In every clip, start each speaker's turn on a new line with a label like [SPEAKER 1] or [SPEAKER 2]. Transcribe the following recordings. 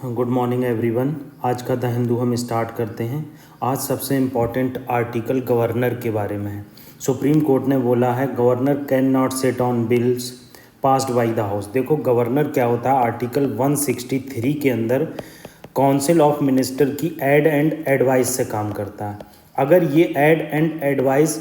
[SPEAKER 1] Good morning everyone. आज का the Hindu हम स्टार्ट करते हैं। आज सबसे इम्पॉर्टेंट आर्टिकल गवर्नर के बारे में है। सुप्रीम कोर्ट ने बोला है governor can not sit on bills passed by the house. देखो गवर्नर क्या होता है, आर्टिकल 163 के अंदर काउंसिल ऑफ मिनिस्टर की एड एंड एडवाइस से काम करता है। अगर ये एड एंड एडवाइस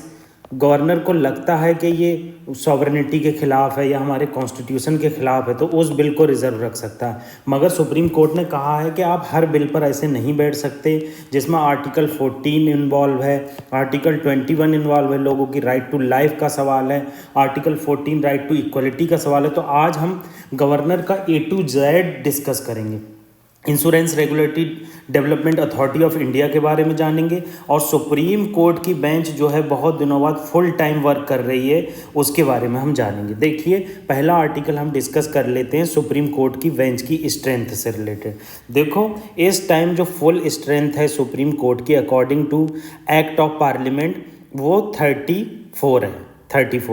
[SPEAKER 1] गवर्नर को लगता है कि ये सॉवरेनिटी के खिलाफ है या हमारे कॉन्स्टिट्यूशन के खिलाफ है तो उस बिल को रिजर्व रख सकता है। मगर सुप्रीम कोर्ट ने कहा है कि आप हर बिल पर ऐसे नहीं बैठ सकते जिसमें आर्टिकल 14 इन्वॉल्व है, आर्टिकल 21 इन्वॉल्व है, लोगों की राइट टू लाइफ का सवाल है, आर्टिकल 14 राइट टू इक्वलिटी का सवाल है। तो आज हम गवर्नर का A to Z डिस्कस करेंगे। Insurance regulatory development authority of India के बारे में जानेंगे और सुप्रीम कोर्ट की बेंच जो है बहुत दिनों बाद फुल टाइम वर्क कर रही है उसके बारे में हम जानेंगे। देखिए पहला आर्टिकल हम डिस्कस कर लेते हैं सुप्रीम कोर्ट की बेंच की स्ट्रेंथ से रिलेटेड। देखो इस टाइम जो फुल स्ट्रेंथ है सुप्रीम कोर्ट की according to act of parliament वो 34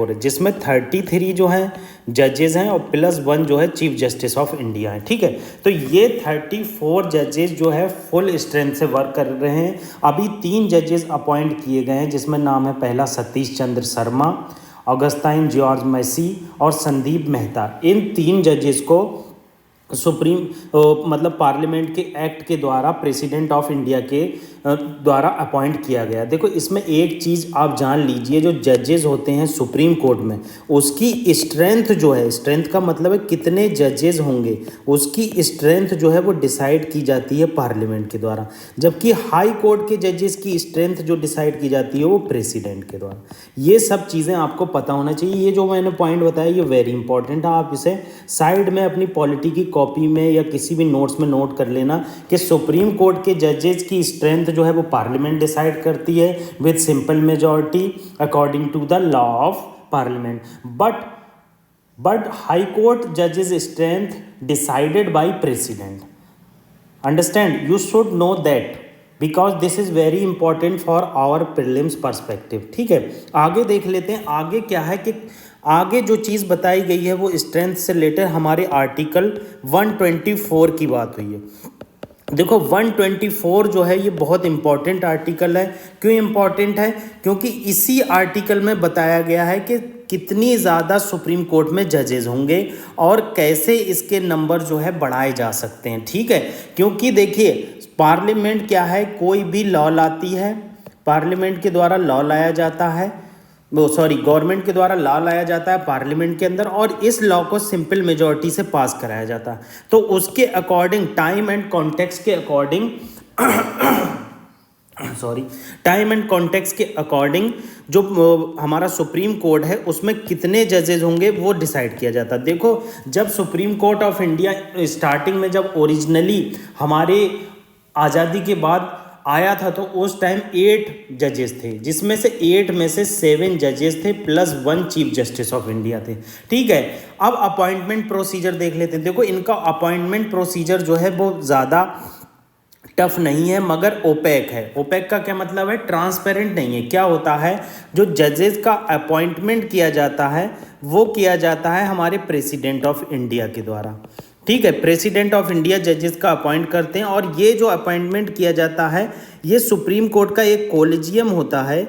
[SPEAKER 1] है, जिसमें 33 जो हैं जजेस हैं और +1 जो है चीफ जस्टिस ऑफ इंडिया है। ठीक है, तो ये 34 जजेस जो है फुल स्ट्रेंथ से वर्क कर रहे हैं। अभी 3 जजेस अपॉइंट किए गए हैं जिसमें नाम है पहला सतीश चंद्र शर्मा, ऑगस्टाइन जॉर्ज मैसी और संदीप मेहता। इन 3 जजेस को सुप्रीम मतलब पार्लियामेंट के एक्ट के द्वारा प्रेसिडेंट ऑफ इंडिया के द्वारा अपॉइंट किया गया। देखो इसमें एक चीज़ आप जान लीजिए, जो जजेस होते हैं सुप्रीम कोर्ट में उसकी स्ट्रेंथ जो है, स्ट्रेंथ का मतलब है कितने जजेस होंगे, उसकी स्ट्रेंथ जो है वो डिसाइड की जाती है पार्लियामेंट के द्वारा, जबकि हाई कोर्ट के जजेस की स्ट्रेंथ जो डिसाइड की जाती है वो प्रेसिडेंट के द्वारा। ये सब चीज़ें आपको पता होना चाहिए। ये जो मैंने पॉइंट बताया ये वेरी इंपॉर्टेंट है, आप इसे साइड में अपनी पॉलिटी की कॉपी में या किसी भी नोट्स में नोट कर लेना कि सुप्रीम कोर्ट के जजेस की स्ट्रेंथ जो है वो पार्लियामेंट डिसाइड करती है with simple majority according to the law of parliament. But high court जजेस strength decided by president. Understand, you should know that because this is very important for our prelims perspective. ठीक है, आगे देख लेते हैं। आगे क्या है कि आगे जो चीज़ बताई गई है वो स्ट्रेंथ से रिलेटेड हमारे आर्टिकल 124 की बात हुई है। देखो 124 जो है ये बहुत इंपॉर्टेंट आर्टिकल है। क्यों इंपॉर्टेंट है? क्योंकि इसी आर्टिकल में बताया गया है कि कितनी ज़्यादा सुप्रीम कोर्ट में जजेस होंगे और कैसे इसके नंबर जो है बढ़ाए जा सकते हैं। ठीक है, क्योंकि देखिए पार्लियामेंट क्या है, कोई भी लॉ लाती है, पार्लियामेंट के द्वारा लॉ लाया जाता है, गवर्नमेंट के द्वारा लॉ लाया जाता है पार्लियामेंट के अंदर और इस लॉ को सिंपल मेजॉरिटी से पास कराया जाता है। तो उसके अकॉर्डिंग टाइम एंड कॉन्टेक्स्ट के अकॉर्डिंग टाइम एंड कॉन्टेक्स्ट के अकॉर्डिंग जो हमारा सुप्रीम कोर्ट है उसमें कितने जजेस होंगे वो डिसाइड किया जाता है। देखो जब supreme court of India starting में जब ओरिजिनली हमारे आज़ादी के बाद आया था तो उस टाइम 8 जजेस थे, जिसमें से 8 में से 7 जजेस थे +1 चीफ जस्टिस ऑफ इंडिया थे। ठीक है, अब अपॉइंटमेंट प्रोसीजर देख लेते हैं। देखो इनका अपॉइंटमेंट प्रोसीजर जो है वो ज़्यादा टफ नहीं है मगर ओपेक है। ओपेक का क्या मतलब है? ट्रांसपेरेंट नहीं है। क्या होता है, जो जजेस का अपॉइंटमेंट किया जाता है वो किया जाता है हमारे प्रेसिडेंट ऑफ इंडिया के द्वारा। ठीक है, प्रेसिडेंट ऑफ इंडिया जजेस का अपॉइंट करते हैं और ये जो अपॉइंटमेंट किया जाता है ये सुप्रीम कोर्ट का एक कॉलेजियम होता है,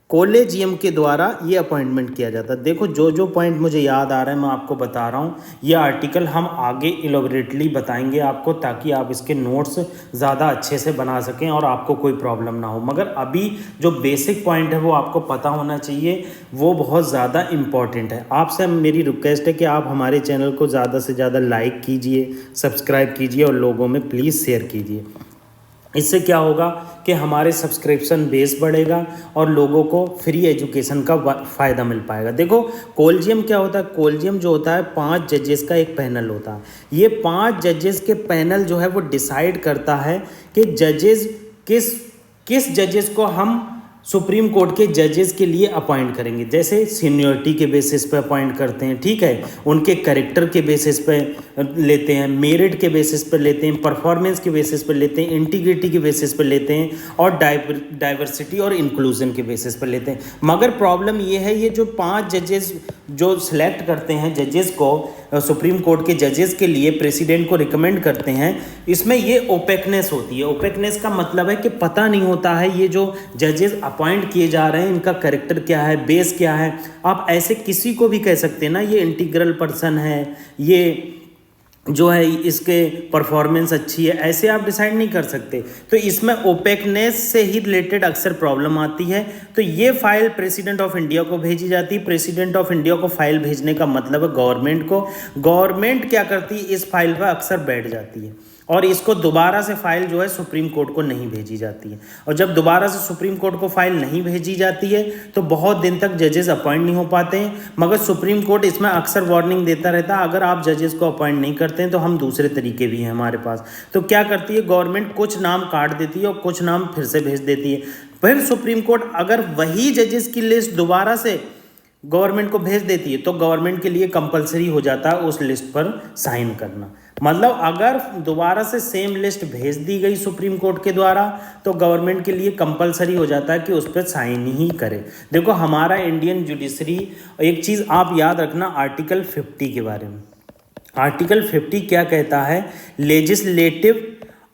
[SPEAKER 1] कॉलेजियम के द्वारा ये अपॉइंटमेंट किया जाता है। देखो जो जो पॉइंट मुझे याद आ रहा है मैं आपको बता रहा हूँ। ये आर्टिकल हम आगे इलॉबरेटली बताएंगे आपको ताकि आप इसके नोट्स ज़्यादा अच्छे से बना सकें और आपको कोई प्रॉब्लम ना हो। मगर अभी जो बेसिक पॉइंट है वो आपको पता होना चाहिए, वो बहुत ज़्यादा इम्पॉर्टेंट है। आपसे मेरी रिक्वेस्ट है कि आप हमारे चैनल को ज़्यादा से ज़्यादा लाइक कीजिए, सब्सक्राइब कीजिए और लोगों में प्लीज़ शेयर कीजिए। इससे क्या होगा कि हमारे सब्सक्रिप्शन बेस बढ़ेगा और लोगों को फ्री एजुकेशन का फ़ायदा मिल पाएगा। देखो कॉलेजियम क्या होता है? कॉलेजियम जो होता है 5 जजेस का एक पैनल होता है। ये 5 जजेस के पैनल जो है वो डिसाइड करता है कि जजेस किस जजेस को हम सुप्रीम कोर्ट के जजेस के लिए अपॉइंट करेंगे। जैसे सीनियरिटी के बेसिस पे अपॉइंट करते हैं, ठीक है, उनके कैरेक्टर के बेसिस पे लेते हैं, मेरिट के बेसिस पे लेते हैं, परफॉर्मेंस के बेसिस पे लेते हैं, इंटीग्रिटी के बेसिस पे लेते हैं और डाइवर्सिटी और इंक्लूजन के बेसिस पे लेते हैं। मगर प्रॉब्लम ये है, ये जो 5 जजेस जो सिलेक्ट करते हैं जजेस को, सुप्रीम कोर्ट के जजेस के लिए प्रेसिडेंट को रिकमेंड करते हैं, इसमें ये ओपेकनेस होती है। ओपेकनेस का मतलब है कि पता नहीं होता है ये जो जजेस अपॉइंट किए जा रहे हैं इनका कैरेक्टर क्या है, बेस क्या है। आप ऐसे किसी को भी कह सकते हैं ना, ये इंटीग्रल पर्सन है, ये जो है इसके परफॉर्मेंस अच्छी है, ऐसे आप डिसाइड नहीं कर सकते। तो इसमें ओपेकनेस से ही रिलेटेड अक्सर प्रॉब्लम आती है। तो ये फाइल प्रेसिडेंट ऑफ इंडिया को भेजी जाती है। प्रेसिडेंट ऑफ इंडिया को फाइल भेजने का मतलब है गवर्नमेंट को। गवर्नमेंट क्या करती है, इस फाइल पर अक्सर बैठ जाती है और इसको दोबारा से फाइल जो है सुप्रीम कोर्ट को नहीं भेजी जाती है। और जब दोबारा से सुप्रीम कोर्ट को फाइल नहीं भेजी जाती है तो बहुत दिन तक जजेस अपॉइंट नहीं हो पाते हैं। मगर सुप्रीम कोर्ट इसमें अक्सर वार्निंग देता रहता है, अगर आप जजेस को अपॉइंट नहीं करते हैं तो हम दूसरे तरीके भी हैं हमारे पास। तो क्या करती है गवर्नमेंट, कुछ नाम काट देती है और कुछ नाम फिर से भेज देती है। फिर सुप्रीम कोर्ट अगर वही जजेस की लिस्ट दोबारा से गवर्नमेंट को भेज देती है तो गवर्नमेंट के लिए कंपलसरी हो जाता है उस लिस्ट पर साइन करना। मतलब अगर दोबारा से सेम लिस्ट भेज दी गई सुप्रीम कोर्ट के द्वारा तो गवर्नमेंट के लिए कंपलसरी हो जाता है कि उस पर साइन ही करे। देखो हमारा इंडियन जुडिशरी, एक चीज़ आप याद रखना आर्टिकल 50 के बारे में। आर्टिकल 50 क्या कहता है, लेजिस्लेटिव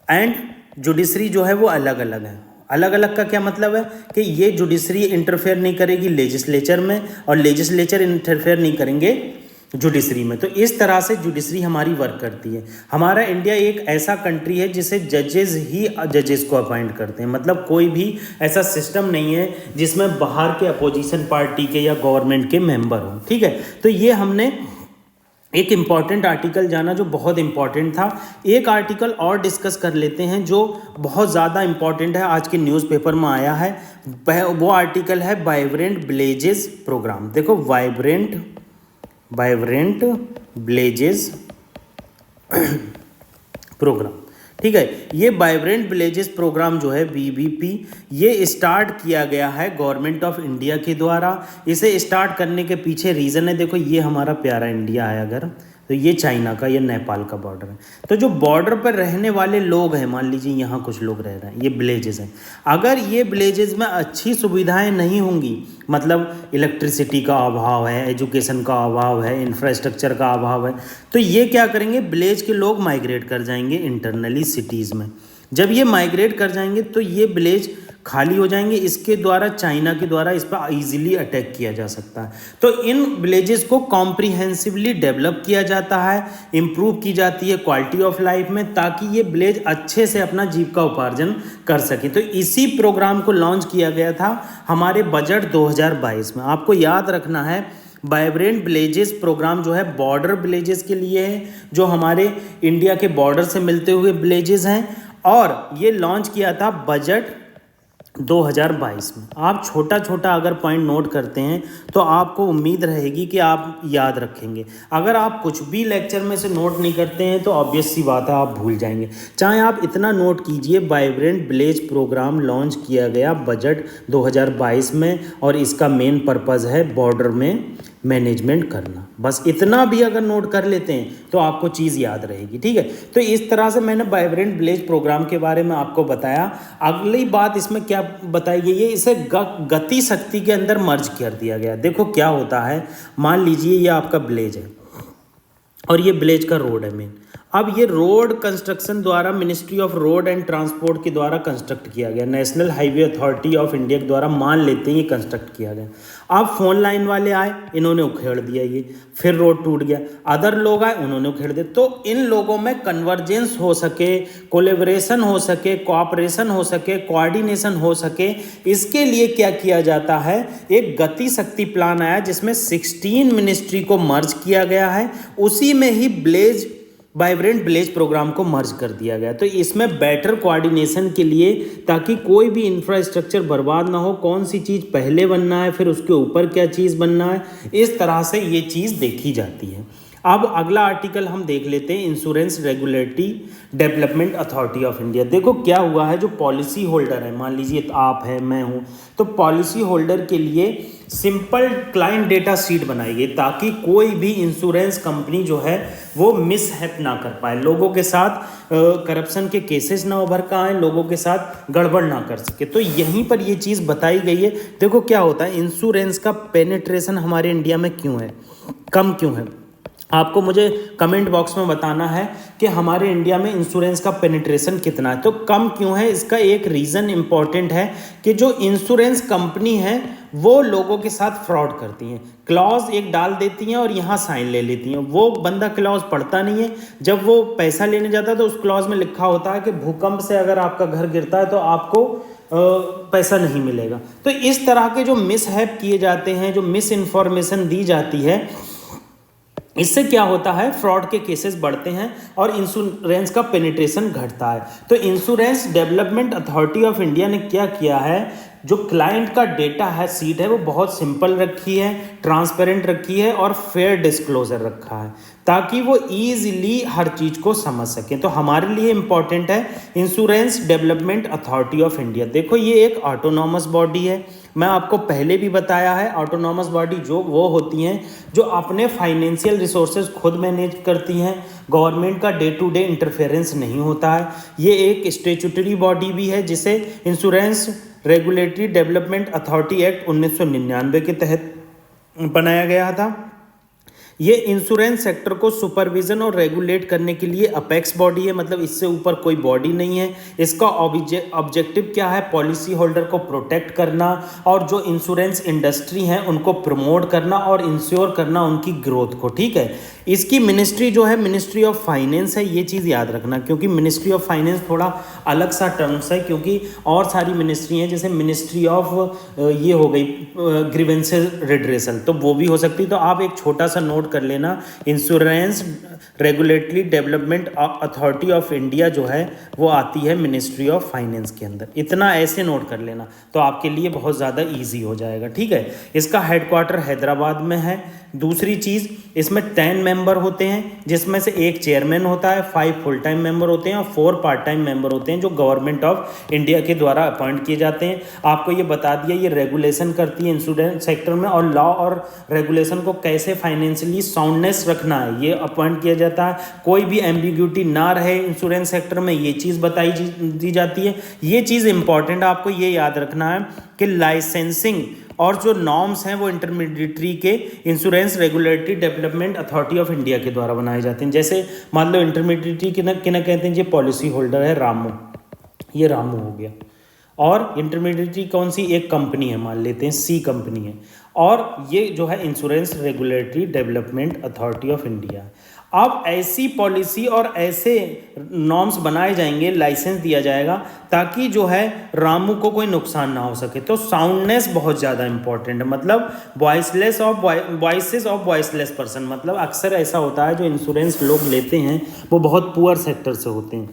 [SPEAKER 1] एंड जुडिशरी जो है वो अलग अलग है। अलग अलग का क्या मतलब है कि ये जुडिशरी इंटरफेयर नहीं करेगी लेजिस्लेचर में और लेजिस्लेचर इंटरफेयर नहीं करेंगे जुडिशरी में। तो इस तरह से जुडिशरी हमारी वर्क करती है। हमारा इंडिया एक ऐसा कंट्री है जिसे जजेस ही जजेस को अपॉइंट करते हैं। मतलब कोई भी ऐसा सिस्टम नहीं है जिसमें बाहर के अपोजिशन पार्टी के या गवर्नमेंट के मेंबर हों। ठीक है, तो ये हमने एक इम्पॉर्टेंट आर्टिकल जाना जो बहुत इम्पॉर्टेंट था। एक आर्टिकल और डिस्कस कर लेते हैं जो बहुत ज़्यादा इम्पॉर्टेंट है, आज के न्यूज़पेपर में आया है। वो आर्टिकल है वाइब्रेंट विलेजेस प्रोग्राम। देखो वाइब्रेंट विलेजेस प्रोग्राम, ठीक है। ये वाइब्रेंट विलेजेस प्रोग्राम जो है VVP, ये स्टार्ट किया गया है गवर्नमेंट ऑफ इंडिया के द्वारा। इसे स्टार्ट करने के पीछे रीज़न है, देखो ये हमारा प्यारा इंडिया है अगर, तो ये चाइना का, ये नेपाल का बॉर्डर है। तो जो बॉर्डर पर रहने वाले लोग हैं, मान लीजिए यहाँ कुछ लोग रह रहे हैं, ये विलेजेस हैं। अगर ये विलेजेस में अच्छी सुविधाएं नहीं होंगी, मतलब इलेक्ट्रिसिटी का अभाव है, एजुकेशन का अभाव है, इंफ्रास्ट्रक्चर का अभाव है, तो ये क्या करेंगे, विलेज के लोग माइग्रेट कर जाएंगे इंटरनली सिटीज़ में। जब ये माइग्रेट कर जाएंगे तो ये विलेज खाली हो जाएंगे। इसके द्वारा चाइना के द्वारा इस पर इजीली अटैक किया जा सकता है। तो इन विलेजेस को कॉम्प्रिहेंसिवली डेवलप किया जाता है, इम्प्रूव की जाती है क्वालिटी ऑफ लाइफ में, ताकि ये विलेज अच्छे से अपना जीविका उपार्जन कर सके। तो इसी प्रोग्राम को लॉन्च किया गया था हमारे बजट 2022 में। आपको याद रखना है वाइब्रेंट विलेजेस प्रोग्राम जो है बॉर्डर विलेजेस के लिए है, जो हमारे इंडिया के बॉर्डर से मिलते हुए विलेजेस हैं, और ये लॉन्च किया था बजट 2022 में। आप छोटा छोटा अगर पॉइंट नोट करते हैं तो आपको उम्मीद रहेगी कि आप याद रखेंगे। अगर आप कुछ भी लेक्चर में से नोट नहीं करते हैं तो ऑब्वियस सी बात है आप भूल जाएंगे। चाहे आप इतना नोट कीजिए, वाइब्रेंट विलेज प्रोग्राम लॉन्च किया गया बजट 2022 में, और इसका मेन पर्पज़ है बॉर्डर में मैनेजमेंट करना। बस इतना भी अगर नोट कर लेते हैं तो आपको चीज़ याद रहेगी। ठीक है, तो इस तरह से मैंने वाइब्रेंट विलेज प्रोग्राम के बारे में आपको बताया। अगली बात इसमें क्या बताई गई है, इसे गति शक्ति के अंदर मर्ज कर दिया गया। देखो क्या होता है, मान लीजिए ये आपका विलेज है और ये विलेज का रोड है मेन। अब ये रोड कंस्ट्रक्शन द्वारा ministry of road and transport के द्वारा कंस्ट्रक्ट किया गया, national highway authority of India के द्वारा मान लेते हैं ये कंस्ट्रक्ट किया गया। अब फोन लाइन वाले आए, इन्होंने उखेड़ दिया ये, फिर रोड टूट गया। अदर लोग आए, उन्होंने उखेड़ दिया। तो इन लोगों में कन्वर्जेंस हो सके, कोलेबरेशन हो सके, कोऑपरेशन हो सके, कोऑर्डिनेशन हो सके, इसके लिए क्या किया जाता है, एक गति शक्ति प्लान आया जिसमें 16 मिनिस्ट्री को मर्ज किया गया है। उसी में ही विलेज वाइब्रेंट विलेज प्रोग्राम को मर्ज कर दिया गया। तो इसमें बेटर कोऑर्डिनेशन के लिए, ताकि कोई भी इंफ्रास्ट्रक्चर बर्बाद ना हो, कौन सी चीज़ पहले बनना है, फिर उसके ऊपर क्या चीज़ बनना है, इस तरह से ये चीज़ देखी जाती है। अब अगला आर्टिकल हम देख लेते हैं, insurance regulatory development authority of India. देखो क्या हुआ है, जो पॉलिसी होल्डर है, मान लीजिए आप है, मैं हूँ, तो पॉलिसी होल्डर के लिए सिंपल क्लाइंट डेटा शीट बनाई गई ताकि कोई भी इंश्योरेंस कंपनी जो है वो मिसहैप ना कर पाए, लोगों के साथ करप्शन के केसेस ना उभर कर आए, लोगों के साथ गड़बड़ ना कर सके। तो यहीं पर ये चीज़ बताई गई है। देखो क्या होता है, इंश्योरेंस का पेनिट्रेशन हमारे इंडिया में क्यों है, कम क्यों है। आपको मुझे कमेंट बॉक्स में बताना है कि हमारे इंडिया में इंश्योरेंस का पेनिट्रेशन कितना है। तो कम क्यों है, इसका एक रीज़न इम्पॉर्टेंट है कि जो इंश्योरेंस कंपनी है वो लोगों के साथ फ्रॉड करती हैं। क्लॉज एक डाल देती हैं और यहाँ साइन ले लेती हैं, वो बंदा क्लॉज पढ़ता नहीं है। जब वो पैसा लेने जाता है तो उस क्लॉज में लिखा होता है कि भूकंप से अगर आपका घर गिरता है तो आपको पैसा नहीं मिलेगा। तो इस तरह के जो मिसहैप किए जाते हैं, जो मिस इन्फॉर्मेशन दी जाती है, इससे क्या होता है, फ्रॉड के केसेस बढ़ते हैं और इंश्योरेंस का पेनिट्रेशन घटता है। तो insurance development authority of India ने क्या किया है, जो क्लाइंट का डेटा है, सीट है, वो बहुत सिंपल रखी है, ट्रांसपेरेंट रखी है और फेयर डिस्क्लोजर रखा है, ताकि वो ईजिली हर चीज़ को समझ सकें। तो हमारे लिए इम्पॉर्टेंट है insurance development authority of India. देखो ये एक ऑटोनॉमस बॉडी है, मैं आपको पहले भी बताया है, ऑटोनॉमस बॉडी जो वो होती हैं जो अपने फाइनेंशियल रिसोर्सेज खुद मैनेज करती हैं, गवर्नमेंट का डे टू डे इंटरफेरेंस नहीं होता है। ये एक स्टेचुटरी बॉडी भी है जिसे insurance regulatory development authority act 1999 के तहत बनाया गया था। ये इंश्योरेंस सेक्टर को सुपरविजन और रेगुलेट करने के लिए अपेक्स बॉडी है, मतलब इससे ऊपर कोई बॉडी नहीं है। इसका ऑब्जेक्टिव क्या है, पॉलिसी होल्डर को प्रोटेक्ट करना और जो इंश्योरेंस इंडस्ट्री है उनको प्रमोट करना और इंश्योर करना उनकी ग्रोथ को। ठीक है, इसकी मिनिस्ट्री जो है मिनिस्ट्री ऑफ फाइनेंस है, ये चीज़ याद रखना, क्योंकि मिनिस्ट्री ऑफ फाइनेंस थोड़ा अलग सा टर्म्स है, क्योंकि और सारी मिनिस्ट्री हैं, जैसे मिनिस्ट्री ऑफ ये हो गई ग्रीवेंसेस रिड्रेसल, तो वो भी हो सकती। तो आप एक छोटा सा नोट कर लेना, insurance regulatory development authority of India जो है वो आती है मिनिस्ट्री ऑफ फाइनेंस के अंदर। इतना ऐसे नोट कर लेना तो आपके लिए बहुत ज़्यादा इजी हो जाएगा। ठीक है, इसका हेडक्वार्टर हैदराबाद में है। दूसरी चीज़, इसमें 10 मेंबर होते हैं, जिसमें से एक चेयरमैन होता है, 5 फुल टाइम मेंबर होते हैं और 4 पार्ट टाइम मेंबर होते हैं जो गवर्नमेंट ऑफ इंडिया के द्वारा अपॉइंट किए जाते हैं। आपको ये बता दिया, ये रेगुलेशन करती है इंश्योरेंस सेक्टर में, और लॉ और रेगुलेशन को कैसे फाइनेंशियली साउंडनेस रखना है ये अपॉइंट किया जाता है। कोई भी एम्बिग्यूटी ना रहे इंश्योरेंस सेक्टर में, ये चीज़ बताई दी जाती है। ये चीज़ इंपॉर्टेंट, आपको ये याद रखना है कि लाइसेंसिंग और जो नॉर्म्स हैं वो इंटरमीडिएटरी के insurance regulatory development authority of India के द्वारा बनाए जाते हैं। जैसे मान लो इंटरमीडिएटरी किना कहते हैं, ये पॉलिसी होल्डर है रामू, ये रामू हो गया। और इंटरमीडिएटरी कौन सी, एक कंपनी है, मान लेते हैं सी कंपनी है, और ये जो है insurance regulatory development authority of India. अब ऐसी पॉलिसी और ऐसे नॉर्म्स बनाए जाएंगे, लाइसेंस दिया जाएगा, ताकि जो है रामू को कोई नुकसान ना हो सके। तो साउंडनेस बहुत ज़्यादा इंपॉर्टेंट है, मतलब voiceless of voices of voiceless person, मतलब अक्सर ऐसा होता है जो इंश्योरेंस लोग लेते हैं वो बहुत पुअर सेक्टर से होते हैं।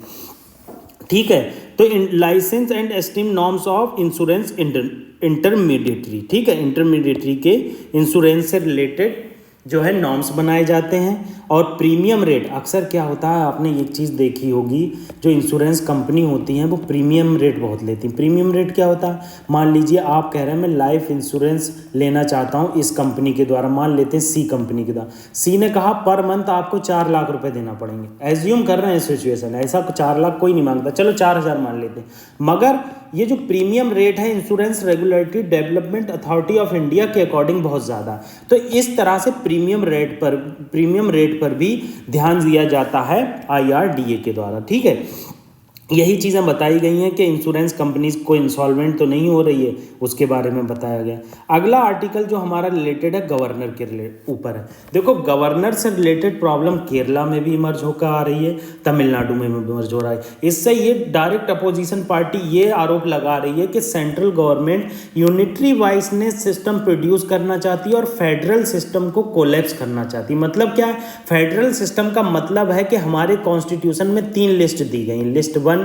[SPEAKER 1] ठीक है, तो licence and esteem norms of insurance intermediary, ठीक है, इंटरमीडिएटरी के इंश्योरेंस से रिलेटेड जो है नॉर्म्स बनाए जाते हैं। और प्रीमियम रेट, अक्सर क्या होता है, आपने एक चीज़ देखी होगी, जो इंश्योरेंस कंपनी होती हैं वो प्रीमियम रेट बहुत लेती हैं। प्रीमियम रेट क्या होता है, मान लीजिए आप कह रहे हैं मैं लाइफ इंश्योरेंस लेना चाहता हूँ इस कंपनी के द्वारा, मान लेते हैं सी कंपनी के द्वारा। सी ने कहा पर मंथ आपको 4 लाख रुपए देना पड़ेंगे, एज्यूम कर रहे हैं सिचुएशन, ऐसा 4 लाख कोई नहीं मांगता, चलो 4,000 मान लेते हैं। मगर ये जो प्रीमियम रेट है insurance regulatory development authority of India के अकॉर्डिंग बहुत ज़्यादा, तो इस तरह से प्रीमियम रेट पर भी ध्यान दिया जाता है IRDA के द्वारा। ठीक है, यही चीज़ें बताई गई हैं कि इंश्योरेंस कंपनीज को इंसॉल्वेंट तो नहीं हो रही है, उसके बारे में बताया गया। अगला आर्टिकल जो हमारा रिलेटेड है गवर्नर के ऊपर है। देखो, गवर्नर से रिलेटेड प्रॉब्लम केरला में भी इमर्ज होकर आ रही है, तमिलनाडु में भी इमर्ज हो रहा है। इससे ये डायरेक्ट अपोजिशन पार्टी ये आरोप लगा रही है कि central government unitary wiseness system produce करना चाहती है और फेडरल सिस्टम को कोलैप्स करना चाहती है। मतलब क्या है, फेडरल सिस्टम का मतलब है कि हमारे कॉन्स्टिट्यूशन में 3 लिस्ट दी गई, लिस्ट 1,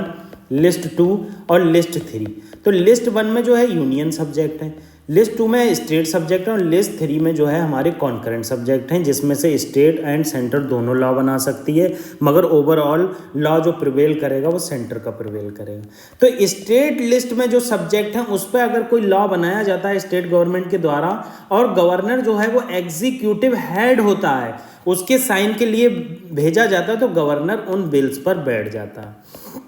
[SPEAKER 1] लिस्ट 2 और लिस्ट 3। तो लिस्ट 1 में जो है यूनियन सब्जेक्ट है, लिस्ट 2 में स्टेट सब्जेक्ट है और लिस्ट 3 में जो है हमारे कॉन्करेंट सब्जेक्ट हैं, जिसमें से स्टेट एंड सेंटर दोनों लॉ बना सकती है, मगर ओवरऑल लॉ जो प्रिवेल करेगा वो सेंटर का प्रिवेल करेगा। तो स्टेट लिस्ट में जो सब्जेक्ट हैं उस पर अगर कोई लॉ बनाया जाता है स्टेट गवर्नमेंट के द्वारा, और गवर्नर जो है वो एग्जीक्यूटिव हेड होता है, उसके साइन के लिए भेजा जाता है, तो गवर्नर उन बिल्स पर बैठ जाता है।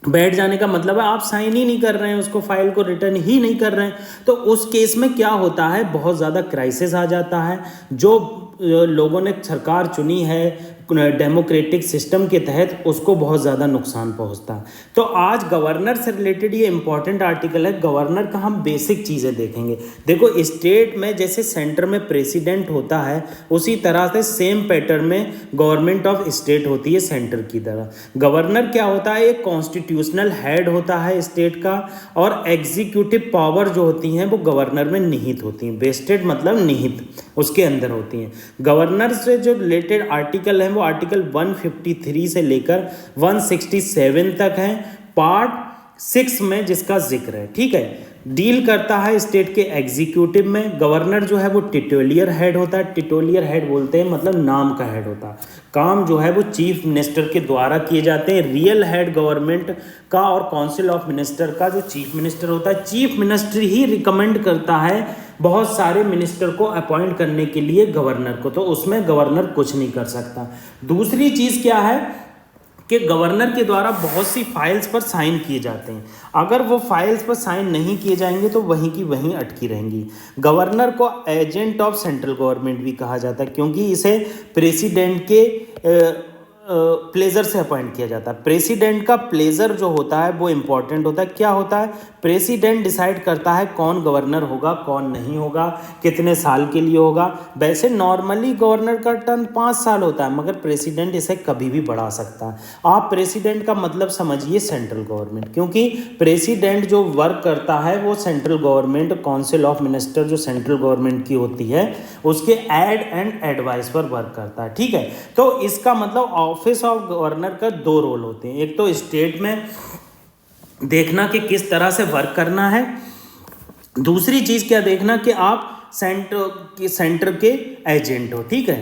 [SPEAKER 1] बैठ जाने का मतलब है आप साइन ही नहीं कर रहे हैं, उसको फाइल को रिटर्न ही नहीं कर रहे हैं। तो उस केस में क्या होता है, बहुत ज़्यादा क्राइसिस आ जाता है। जो लोगों ने सरकार चुनी है डेमोक्रेटिक सिस्टम के तहत, उसको बहुत ज़्यादा नुकसान पहुंचता है। तो आज गवर्नर से रिलेटेड ये इंपॉर्टेंट आर्टिकल है। गवर्नर का हम बेसिक चीज़ें देखेंगे। देखो, स्टेट में जैसे सेंटर में प्रेसिडेंट होता है, उसी तरह से सेम पैटर्न में गवर्नमेंट ऑफ स्टेट होती है सेंटर की तरह। गवर्नर क्या होता है? एक कॉन्स्टिट्यूशनल हेड होता है स्टेट का, और एग्जीक्यूटिव पावर जो होती हैं वो गवर्नर में निहित होती हैं। वेस्टेड मतलब निहित उसके अंदर होती हैं। गवर्नर से जो रिलेटेड आर्टिकल हैं वो आर्टिकल 153 से लेकर 167 तक है, पार्ट 6 में जिसका जिक्र है। ठीक है, डील करता है स्टेट के एग्जीक्यूटिव में। गवर्नर जो है वो टिटोलियर हेड होता है। टिटोलियर हेड बोलते हैं मतलब नाम का हेड होता है। काम जो है वो चीफ मिनिस्टर के द्वारा किए जाते हैं। रियल हेड गवर्नमेंट का और काउंसिल ऑफ मिनिस्टर का जो चीफ मिनिस्टर होता है, चीफ मिनिस्टर ही रिकमेंड करता है बहुत सारे मिनिस्टर को अपॉइंट करने के लिए गवर्नर को, तो उसमें गवर्नर कुछ नहीं कर सकता। दूसरी चीज़ क्या है कि गवर्नर के द्वारा बहुत सी फाइल्स पर साइन किए जाते हैं। अगर वो फाइल्स पर साइन नहीं किए जाएंगे तो वहीं की वहीं अटकी रहेंगी। गवर्नर को एजेंट ऑफ सेंट्रल गवर्नमेंट भी कहा जाता है, क्योंकि इसे प्रेसिडेंट के प्लेजर से अपॉइंट किया जाता है। प्रेसिडेंट का प्लेजर जो होता है वो इंपॉर्टेंट होता है। क्या होता है? प्रेसिडेंट डिसाइड करता है कौन गवर्नर होगा, कौन नहीं होगा, कितने साल के लिए होगा। वैसे नॉर्मली गवर्नर का टर्म 5 साल होता है, मगर प्रेसिडेंट इसे कभी भी बढ़ा सकता है। आप प्रेसिडेंट का मतलब समझिए सेंट्रल गवर्नमेंट, क्योंकि प्रेसिडेंट जो वर्क करता है वो central government, council of minister जो सेंट्रल गवर्नमेंट की होती है, उसके एड एंड एडवाइस पर वर्क करता है। ठीक है, तो इसका मतलब ऑफिस ऑफ गवर्नर का 2 रोल होते हैं। एक तो स्टेट में देखना कि किस तरह से वर्क करना है, दूसरी चीज़ क्या देखना कि आप सेंटर के एजेंट हो। ठीक है,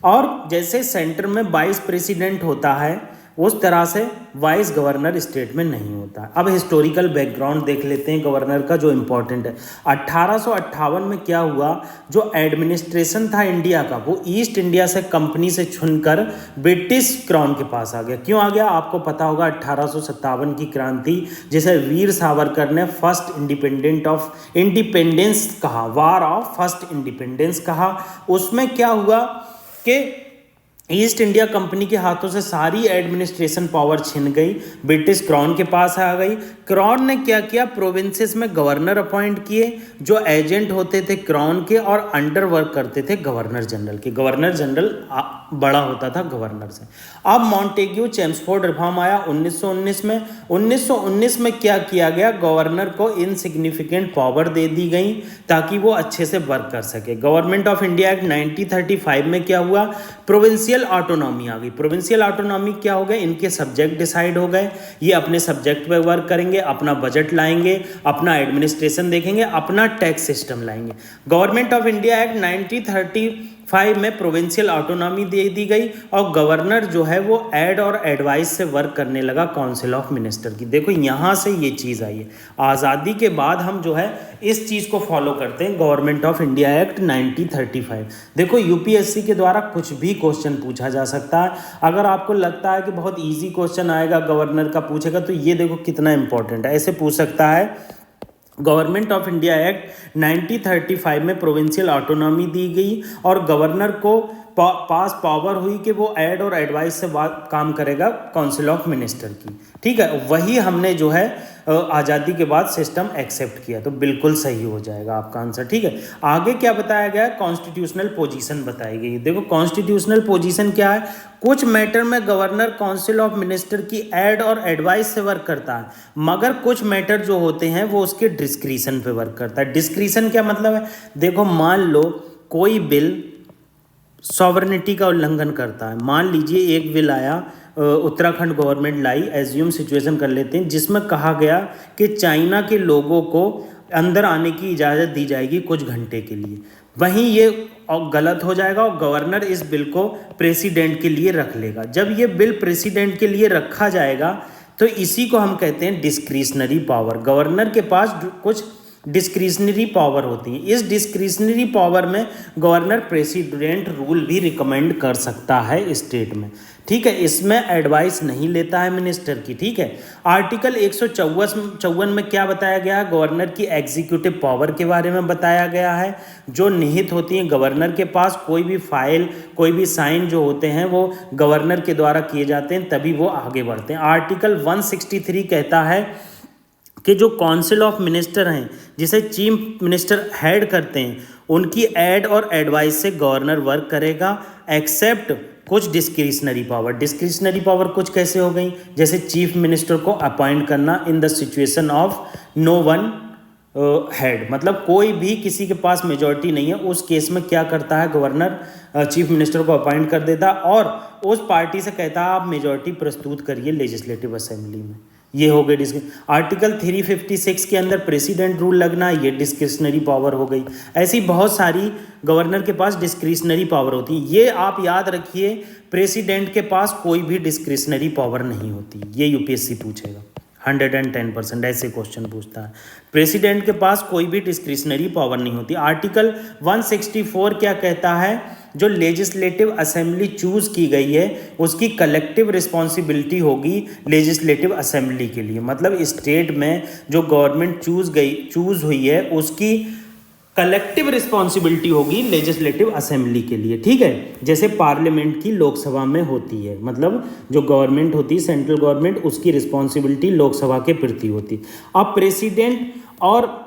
[SPEAKER 1] और जैसे सेंटर में वाइस प्रेसिडेंट होता है, उस तरह से वाइस गवर्नर स्टेट में नहीं होता है। अब हिस्टोरिकल बैकग्राउंड देख लेते हैं गवर्नर का, जो इम्पोर्टेंट है। 1858 में क्या हुआ, जो एडमिनिस्ट्रेशन था इंडिया का, वो ईस्ट इंडिया से कंपनी से चुनकर ब्रिटिश क्राउन के पास आ गया। क्यों आ गया? आपको पता होगा 1857 की क्रांति, जिसे वीर सावरकर ने फर्स्ट इंडिपेंडेंस कहा, वार ऑफ फर्स्ट इंडिपेंडेंस कहा। उसमें क्या हुआ कि ईस्ट इंडिया कंपनी के हाथों से सारी एडमिनिस्ट्रेशन पावर छिन गई, ब्रिटिश क्राउन के पास आ गई। क्राउन ने क्या किया? प्रोविंसेस में गवर्नर अपॉइंट किए, जो एजेंट होते थे क्राउन के और अंडर वर्क करते थे गवर्नर जनरल के। गवर्नर जनरल बड़ा होता था गवर्नर से। अब मॉन्टेग्यू चेम्सफोर्ड रिफॉर्म आया 1919 में। 1919 में क्या किया गया? गवर्नर को इनसिग्निफिकेंट पावर दे दी गई ताकि वो अच्छे से वर्क कर सके। गवर्नमेंट ऑफ इंडिया एक्ट 1935 में क्या हुआ? प्रोविंशियल ऑटोनॉमी आ गई। प्रोविंशियल ऑटोनॉमी क्या हो गया? इनके सब्जेक्ट डिसाइड हो गए, ये अपने सब्जेक्ट पे वर्क करेंगे, अपना बजट लाएंगे, अपना एडमिनिस्ट्रेशन देखेंगे, अपना टैक्स सिस्टम लाएंगे। गवर्नमेंट ऑफ इंडिया एक्ट 1935 में प्रोविंशियल ऑटोनॉमी दे दी गई, और गवर्नर जो है वो एड और एडवाइस से वर्क करने लगा काउंसिल ऑफ मिनिस्टर की। देखो, यहाँ से ये चीज़ आई है। आज़ादी के बाद हम जो है इस चीज़ को फॉलो करते हैं, गवर्नमेंट ऑफ इंडिया एक्ट 1935। देखो, यूपीएससी के द्वारा कुछ भी क्वेश्चन पूछा जा सकता है। अगर आपको लगता है कि बहुत ईजी क्वेश्चन आएगा, गवर्नर का पूछेगा, तो ये देखो कितना इंपॉर्टेंट है। ऐसे पूछ सकता है, गवर्नमेंट ऑफ इंडिया एक्ट 1935 में प्रोविंशियल ऑटोनॉमी दी गई और गवर्नर को पास पावर हुई कि वो एड और एडवाइस से काम करेगा काउंसिल ऑफ मिनिस्टर की। ठीक है, वही हमने जो है आज़ादी के बाद सिस्टम एक्सेप्ट किया, तो बिल्कुल सही हो जाएगा आपका आंसर। ठीक है, आगे क्या बताया गया है? कॉन्स्टिट्यूशनल पोजीशन बताई गई है। देखो, कॉन्स्टिट्यूशनल पोजीशन क्या है? कुछ मैटर में गवर्नर काउंसिल ऑफ मिनिस्टर की एड और एडवाइस से वर्क करता है, मगर कुछ मैटर जो होते हैं वो उसके डिस्क्रिशन पे वर्क करता है। डिस्क्रिशन क्या मतलब है? देखो, मान लो कोई बिल सॉवरेनिटी का उल्लंघन करता है। मान लीजिए एक बिल आया, उत्तराखंड गवर्नमेंट लाई, एज्यूम सिचुएशन कर लेते हैं, जिसमें कहा गया कि चाइना के लोगों को अंदर आने की इजाज़त दी जाएगी कुछ घंटे के लिए। वहीं ये गलत हो जाएगा और गवर्नर इस बिल को प्रेसिडेंट के लिए रख लेगा। जब ये बिल प्रेसिडेंट के लिए रखा जाएगा तो इसी को हम कहते हैं डिस्क्रिशनरी पावर। गवर्नर के पास कुछ डिस्क्रिशनरी पावर होती है। इस डिस्क्रिशनरी पावर में गवर्नर प्रेसिडेंट रूल भी रिकमेंड कर सकता है स्टेट में, ठीक है। इसमें एडवाइस नहीं लेता है मिनिस्टर की, ठीक है। आर्टिकल 154 में क्या बताया गया है, गवर्नर की एग्जीक्यूटिव पावर के बारे में बताया गया है, जो निहित होती है गवर्नर के पास। कोई भी फाइल, कोई भी साइन जो होते हैं वो गवर्नर के द्वारा किए जाते हैं, तभी वो आगे बढ़ते हैं। आर्टिकल 163 कहता है कि जो काउंसिल ऑफ मिनिस्टर हैं, जिसे चीफ मिनिस्टर हेड करते हैं, उनकी एड और एडवाइस से गवर्नर वर्क करेगा, एक्सेप्ट कुछ डिस्क्रिशनरी पावर। डिस्क्रिशनरी पावर कुछ कैसे हो गई, जैसे चीफ मिनिस्टर को अपॉइंट करना in the situation of no one head, मतलब कोई भी किसी के पास मेजॉरिटी नहीं है, उस केस में क्या करता है गवर्नर, चीफ मिनिस्टर को अपॉइंट कर देता और उस पार्टी से कहता है आप मेजॉरिटी प्रस्तुत करिए लेजिस्लेटिव असेंबली में। ये हो गई आर्टिकल 356 के अंदर प्रेसिडेंट रूल लगना, ये डिस्क्रिशनरी पावर हो गई। ऐसी बहुत सारी गवर्नर के पास डिस्क्रिशनरी पावर होती है। ये आप याद रखिए, प्रेसिडेंट के पास कोई भी डिस्क्रिशनरी पावर नहीं होती, ये यूपीएससी पूछेगा 110% ऐसे क्वेश्चन पूछता है। प्रेसिडेंट के पास कोई भी डिस्क्रिशनरी पावर नहीं होती। आर्टिकल 164 क्या कहता है, जो लेजिस्लेटिव असेंबली चूज की गई है उसकी कलेक्टिव रिस्पॉन्सिबिलिटी होगी लेजिस्लेटिव असेंबली के लिए। मतलब स्टेट में जो गवर्नमेंट चूज हुई है उसकी कलेक्टिव रिस्पॉन्सिबिलिटी होगी लेजिस्लेटिव असेंबली के लिए, ठीक है। जैसे पार्लियामेंट की लोकसभा में होती है, मतलब जो गवर्नमेंट होती है सेंट्रल गवर्नमेंट, उसकी रिस्पॉन्सिबिलिटी लोकसभा के प्रति होती है। अब प्रेसिडेंट और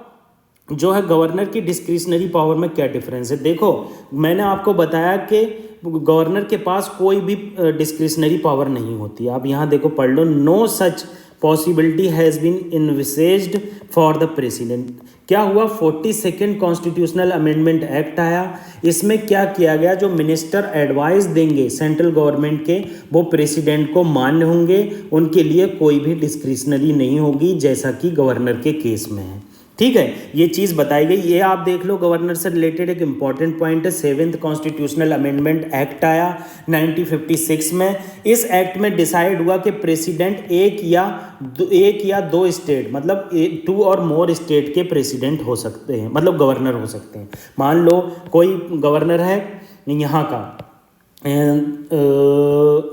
[SPEAKER 1] जो है गवर्नर की डिस्क्रिशनरी पावर में क्या डिफरेंस है, देखो मैंने आपको बताया कि गवर्नर के पास कोई भी डिस्क्रिशनरी पावर नहीं होती। आप यहाँ देखो पढ़ लो, no such possibility has been envisaged for the president. क्या हुआ, 42nd कॉन्स्टिट्यूशनल अमेंडमेंट एक्ट आया। इसमें क्या किया गया, जो मिनिस्टर एडवाइस देंगे सेंट्रल गवर्नमेंट के वो प्रेसिडेंट को मान्य होंगे, उनके लिए कोई भी डिस्क्रिशनरी नहीं होगी, जैसा कि गवर्नर के केस में है, ठीक है। ये चीज़ बताई गई, ये आप देख लो। गवर्नर से रिलेटेड एक इंपॉर्टेंट पॉइंट है, 7th कॉन्स्टिट्यूशनल अमेंडमेंट एक्ट आया 1956 में। इस एक्ट में डिसाइड हुआ कि प्रेसिडेंट एक या दो स्टेट, मतलब 2 और मोर स्टेट के प्रेसिडेंट हो सकते हैं, मतलब गवर्नर हो सकते हैं। मान लो कोई गवर्नर है यहाँ का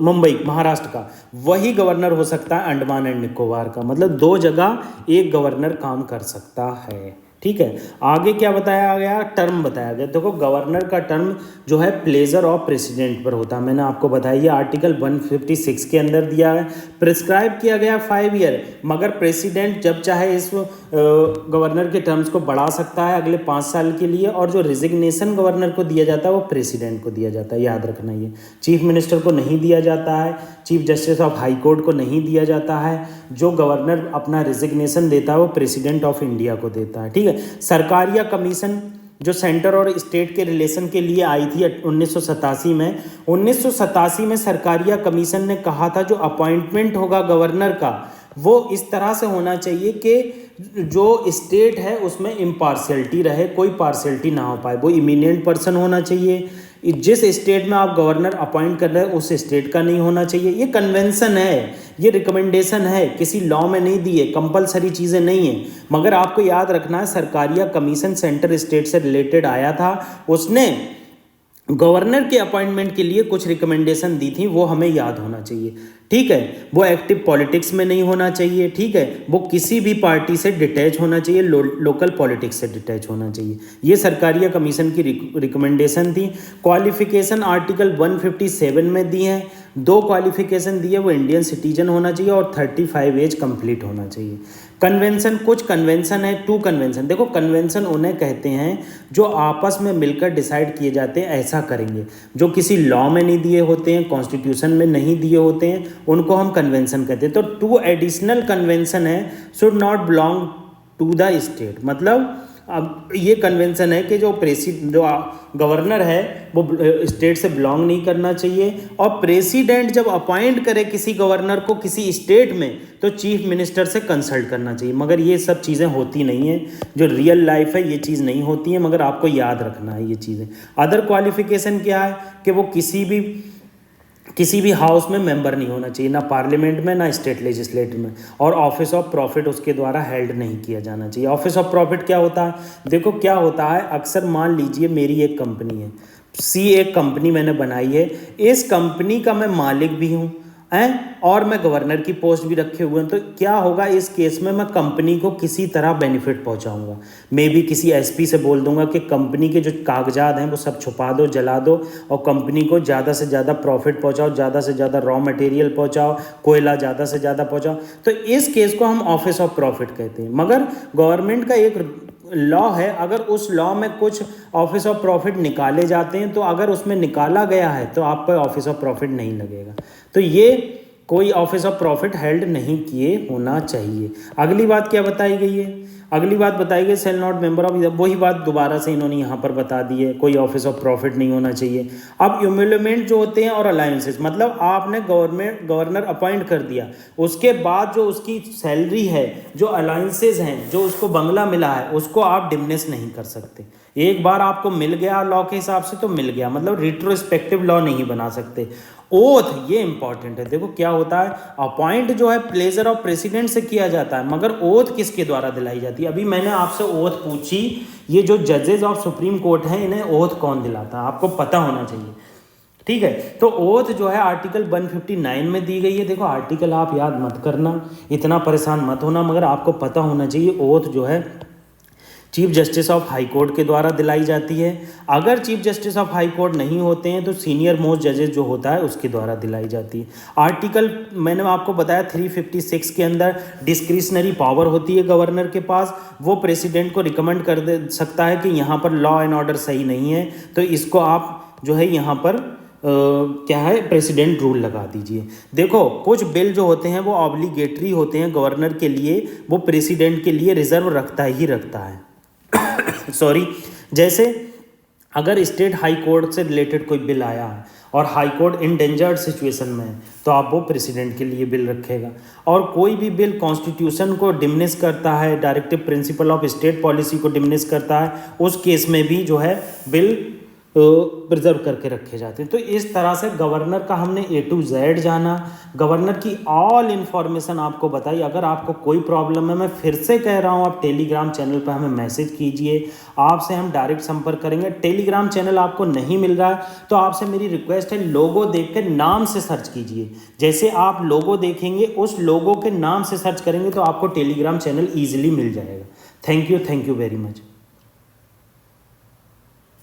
[SPEAKER 1] मुंबई महाराष्ट्र का, वही गवर्नर हो सकता है अंडमान एंड निकोबार का। मतलब 2 जगह एक गवर्नर काम कर सकता है, ठीक है। आगे क्या बताया गया, टर्म बताया गया। देखो गवर्नर का टर्म जो है प्लेजर ऑफ प्रेसिडेंट पर होता है, मैंने आपको बताया ये आर्टिकल 156 के अंदर दिया है। प्रिस्क्राइब किया गया 5 ईयर, मगर प्रेसिडेंट जब चाहे इस गवर्नर के टर्म्स को बढ़ा सकता है अगले 5 साल के लिए, और जो रिजिग्नेशन गवर्नर को दिया जाता है वो प्रेसिडेंट को दिया जाता है, याद रखना। ये चीफ मिनिस्टर को नहीं दिया जाता है, chief justice of high court को नहीं दिया जाता है। जो गवर्नर अपना रिजिग्नेशन देता है वो प्रेसिडेंट ऑफ इंडिया को देता है, ठीक है। सरकारिया कमीशन जो सेंटर और स्टेट के रिलेशन के लिए आई थी 1987 में, 1987 में सरकारिया कमीशन ने कहा था जो अपॉइंटमेंट होगा गवर्नर का वो इस तरह से होना चाहिए कि जो स्टेट है उसमें इम्पार्शियलिटी रहे, कोई पार्शियलिटी ना हो पाए, वो इमिनेंट पर्सन होना चाहिए। जिस स्टेट में आप गवर्नर अपॉइंट कर रहे हैं उस स्टेट का नहीं होना चाहिए। ये कन्वेंशन है, ये रिकमेंडेशन है, किसी लॉ में नहीं दी है, कंपलसरी चीज़ें नहीं है। मगर आपको याद रखना है सरकारिया कमीशन सेंटर स्टेट से रिलेटेड आया था, उसने गवर्नर के अपॉइंटमेंट के लिए कुछ रिकमेंडेशन दी थी, वो हमें याद होना चाहिए, ठीक है। वो एक्टिव पॉलिटिक्स में नहीं होना चाहिए, ठीक है। वो किसी भी पार्टी से डिटैच होना चाहिए, लोकल पॉलिटिक्स से डिटैच होना चाहिए। ये सरकारिया कमीशन की रिकमेंडेशन थी। क्वालिफिकेशन आर्टिकल 157 में दी है, 2 क्वालिफिकेशन दी है, वो इंडियन सिटीजन होना चाहिए और 35 एज कंप्लीट होना चाहिए। कन्वेंशन, कुछ कन्वेंशन है, 2 कन्वेंशन। देखो कन्वेंशन उन्हें कहते हैं जो आपस में मिलकर डिसाइड किए जाते हैं ऐसा करेंगे, जो किसी लॉ में नहीं दिए होते हैं, कॉन्स्टिट्यूशन में नहीं दिए होते हैं, उनको हम कन्वेंशन कहते हैं। तो 2 एडिशनल कन्वेंशन है, should not belong to the state. मतलब अब ये कन्वेंशन है कि जो गवर्नर है वो स्टेट से बिलोंग नहीं करना चाहिए, और प्रेसिडेंट जब अपॉइंट करे किसी गवर्नर को किसी स्टेट में तो चीफ मिनिस्टर से कंसल्ट करना चाहिए। मगर ये सब चीज़ें होती नहीं हैं, जो रियल लाइफ है ये चीज़ नहीं होती है, मगर आपको याद रखना है ये चीज़ें। अदर क्वालिफिकेशन क्या है कि वो किसी भी हाउस में मेंबर नहीं होना चाहिए, ना पार्लियामेंट में ना स्टेट लेजिस्लेटिव में, और ऑफिस ऑफ प्रॉफिट उसके द्वारा हेल्ड नहीं किया जाना चाहिए। ऑफिस ऑफ प्रॉफिट क्या होता है? देखो क्या होता है, अक्सर मान लीजिए मेरी एक कंपनी है, सी एक कंपनी मैंने बनाई है, इस कंपनी का मैं मालिक भी हूँ और मैं गवर्नर की पोस्ट भी रखे हुए हैं, तो क्या होगा इस केस में, मैं कंपनी को किसी तरह बेनिफिट पहुंचाऊंगा। मे भी किसी एसपी से बोल दूंगा कि कंपनी के जो कागजात हैं वो सब छुपा दो, जला दो, और कंपनी को ज़्यादा से ज़्यादा प्रॉफिट पहुंचाओ, ज़्यादा से ज़्यादा रॉ मटेरियल पहुंचाओ, कोयला ज़्यादा से ज़्यादा पहुंचाओ। तो इस केस को हम ऑफिस ऑफ प्रॉफिट कहते हैं। मगर गवर्नमेंट का एक लॉ है, अगर उस लॉ में कुछ ऑफिस ऑफ प्रॉफिट निकाले जाते हैं तो अगर उसमें निकाला गया है तो आप पर ऑफिस ऑफ प्रॉफिट नहीं लगेगा। तो ये कोई ऑफिस ऑफ प्रॉफिट हेल्ड नहीं किए होना चाहिए। अगली बात क्या बताई गई है? अगली बात बताई गई सेल नॉट मेंबर ऑफ, वही बात दोबारा से इन्होंने यहाँ पर बता दी है, कोई ऑफिस ऑफ प्रॉफिट नहीं होना चाहिए। अब इम्यूलमेंट जो होते हैं और अलायंसेस, मतलब आपने गवर्नर अपॉइंट कर दिया, उसके बाद जो उसकी सैलरी है, जो अलायंसेस हैं, जो उसको बंगला मिला है, उसको आप डिमिनिश नहीं कर सकते। एक बार आपको मिल गया लॉ के हिसाब से तो मिल गया, मतलब रिट्रोस्पेक्टिव लॉ नहीं बना सकते। ओथ ये इंपॉर्टेंट है। देखो क्या होता है, अपॉइंट जो है प्लेजर ऑफ प्रेसिडेंट से किया जाता है, मगर ओथ किसके द्वारा दिलाई जाती है? अभी मैंने आपसे ओथ पूछी, ये जो जजेस ऑफ सुप्रीम कोर्ट हैं इन्हें ओथ कौन दिलाता है? आपको पता होना चाहिए, ठीक है। तो ओथ जो है आर्टिकल 159 में दी गई है। देखो आर्टिकल आप याद मत करना, इतना परेशान मत होना, मगर आपको पता होना चाहिए ओथ जो है chief justice of high court के द्वारा दिलाई जाती है। अगर chief justice of high court नहीं होते हैं तो सीनियर मोस्ट जजेस जो होता है उसके द्वारा दिलाई जाती है। आर्टिकल मैंने आपको बताया 356 के अंदर डिस्क्रिशनरी पावर होती है गवर्नर के पास, वो प्रेसिडेंट को रिकमेंड कर दे सकता है कि यहाँ पर लॉ एंड ऑर्डर सही नहीं है, तो इसको आप जो है यहाँ पर क्या है प्रेसिडेंट रूल लगा दीजिए। देखो कुछ बिल जो होते हैं वो ऑब्लिगेटरी होते हैं गवर्नर के लिए, वो प्रेसिडेंट के लिए रिजर्व रखता ही रखता है सॉरी, जैसे अगर स्टेट हाई कोर्ट से रिलेटेड कोई बिल आया है और हाई कोर्ट इंडेंजर्ड सिचुएशन में है तो आप वो प्रेसिडेंट के लिए बिल रखेगा। और कोई भी बिल कॉन्स्टिट्यूशन को डिमिनिश करता है, directive principle of state policy को डिमिनिश करता है, उस केस में भी जो है बिल प्रिजर्व करके रखे जाते हैं। तो इस तरह से गवर्नर का हमने A to Z जाना, गवर्नर की ऑल इन्फॉर्मेशन आपको बताई। अगर आपको कोई प्रॉब्लम है, मैं फिर से कह रहा हूँ, आप टेलीग्राम चैनल पर हमें मैसेज कीजिए, आपसे हम डायरेक्ट संपर्क करेंगे। टेलीग्राम चैनल आपको नहीं मिल रहा है तो आपसे मेरी रिक्वेस्ट है, लोगो देख कर नाम से सर्च कीजिए। जैसे आप लोगो देखेंगे उस लोगो के नाम से सर्च करेंगे तो आपको टेलीग्राम चैनल ईजिली मिल जाएगा। Thank you very much.